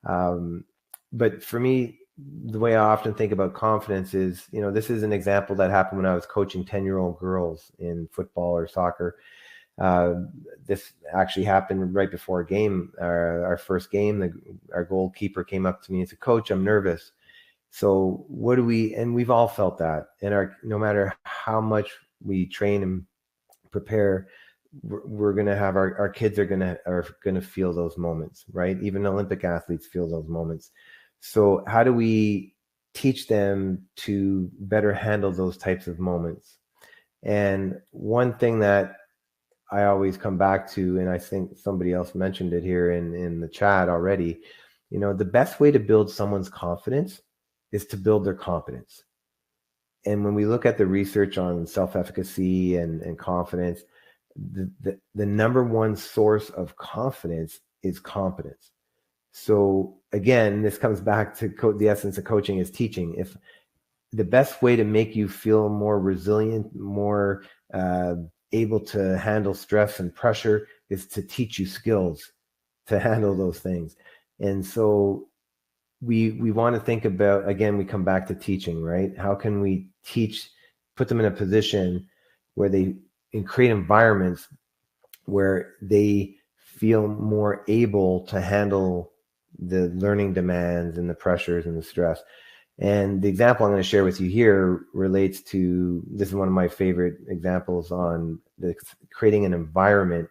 But for me, the way I often think about confidence is, this is an example that happened when I was coaching 10-year-old girls in football or soccer. Uh, this actually happened right before a game, our first game. Our goalkeeper came up to me and said, "Coach, I'm nervous." So what do we, and we've all felt that, and no matter how much we train and prepare, we're going to have our kids are going to feel those moments, right? Even Olympic athletes feel those moments. So how do we teach them to better handle those types of moments? And one thing that I always come back to, and I think somebody else mentioned it here in the chat already, the best way to build someone's confidence is to build their competence. And when we look at the research on self-efficacy and confidence, the number one source of confidence is competence. So again, this comes back to the essence of coaching is teaching. If the best way to make you feel more resilient, more able to handle stress and pressure is to teach you skills to handle those things. And so we want to think about, again, we come back to teaching, right? How can we put them in a position where and create environments where they feel more able to handle the learning demands and the pressures and the stress. And the example I'm going to share with you here relates to, this is one of my favorite examples on creating an environment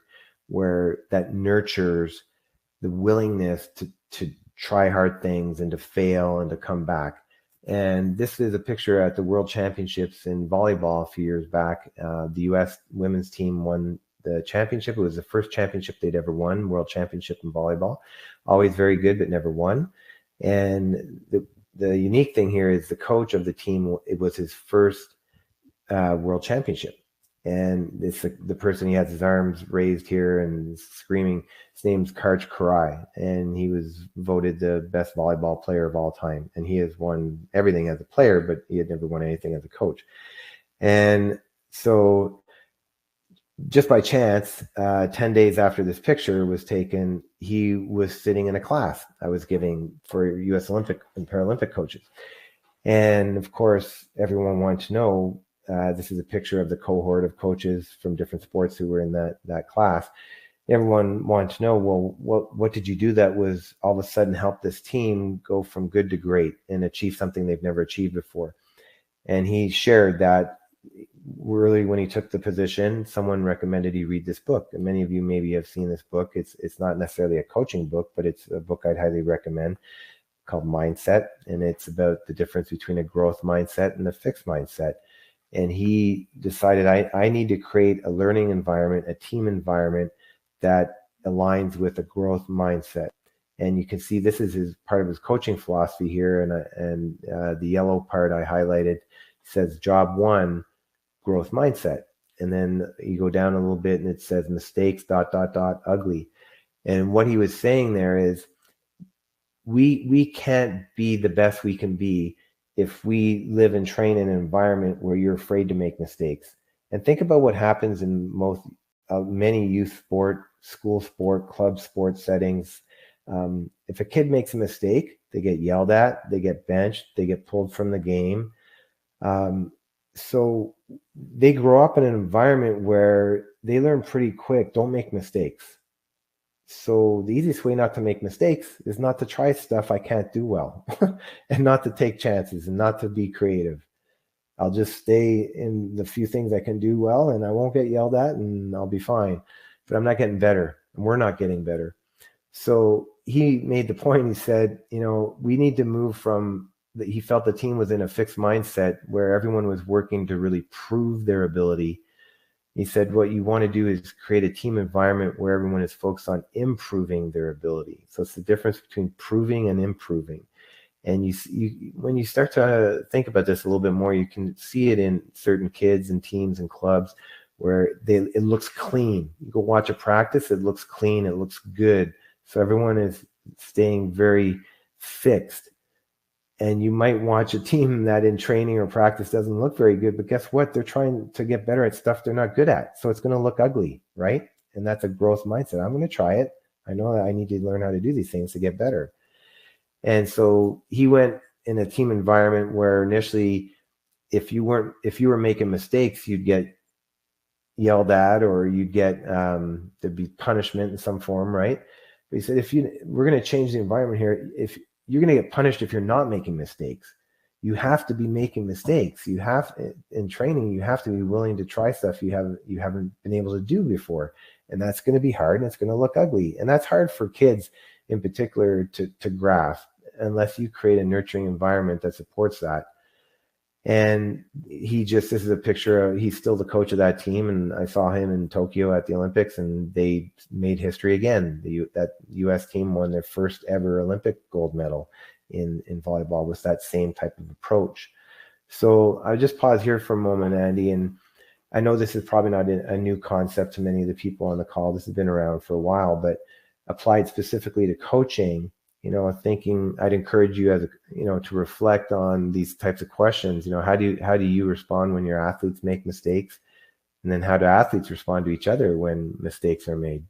where that nurtures the willingness to try hard things and to fail and to come back. And this is a picture at the World Championships in volleyball a few years back. The U.S. women's team won the championship. It was the first championship they'd ever won, World Championship in volleyball. Always very good, but never won. And the unique thing here is the coach of the team, it was his first World Championship. And it's the person, he has his arms raised here and screaming. His name's Karch Karai, and he was voted the best volleyball player of all time. And he has won everything as a player, but he had never won anything as a coach. And so just by chance, 10 days after this picture was taken, he was sitting in a class I was giving for U.S. Olympic and Paralympic coaches. And of course, everyone wanted to know, this is a picture of the cohort of coaches from different sports who were in that class. Everyone wanted to know, well, what did you do that was all of a sudden helped this team go from good to great and achieve something they've never achieved before? And he shared that really when he took the position, someone recommended he read this book. And many of you maybe have seen this book. It's not necessarily a coaching book, but it's a book I'd highly recommend, called Mindset. And it's about the difference between a growth mindset and a fixed mindset. And he decided, I need to create a learning environment, a team environment that aligns with a growth mindset. And you can see this is part of his coaching philosophy here. And the yellow part I highlighted says job 1, growth mindset. And then you go down a little bit and it says mistakes, ... ugly. And what he was saying there is we can't be the best we can be if we live and train in an environment where you're afraid to make mistakes. And think about what happens in many youth sport, school sport, club sport settings. If a kid makes a mistake, they get yelled at, they get benched, they get pulled from the game. So they grow up in an environment where they learn pretty quick, don't make mistakes. So the easiest way not to make mistakes is not to try stuff I can't do well and not to take chances and not to be creative. I'll just stay in the few things I can do well and I won't get yelled at and I'll be fine. But I'm not getting better and we're not getting better. So he made the point, he said, we need to move from he felt the team was in a fixed mindset where everyone was working to really prove their ability. He said, what you want to do is create a team environment where everyone is focused on improving their ability. So it's the difference between proving and improving. And when you start to think about this a little bit more, you can see it in certain kids and teams and clubs where it looks clean. You go watch a practice, it looks clean, it looks good. So everyone is staying very fixed. And you might watch a team that in training or practice doesn't look very good, but guess what? They're trying to get better at stuff they're not good at. So it's going to look ugly, right? And that's a growth mindset. I'm going to try it. I know that I need to learn how to do these things to get better. And so he went in a team environment where initially, if you were making mistakes, you'd get yelled at, or you'd get there'd be punishment in some form, right? But he said, if we're going to change the environment here, if you're going to get punished if you're not making mistakes, you have to be making mistakes. You have, in training, you have to be willing to try stuff you haven't been able to do before, and that's going to be hard, and it's going to look ugly, and that's hard for kids in particular to grasp unless you create a nurturing environment that supports that. And this is a picture of, he's still the coach of that team. And I saw him in Tokyo at the Olympics, and they made history again. That US team won their first ever Olympic gold medal in volleyball with that same type of approach. So I just pause here for a moment, Andy. And I know this is probably not a new concept to many of the people on the call. This has been around for a while, but applied specifically to coaching, thinking, I'd encourage you to reflect on these types of questions. How do you respond when your athletes make mistakes? And then how do athletes respond to each other when mistakes are made?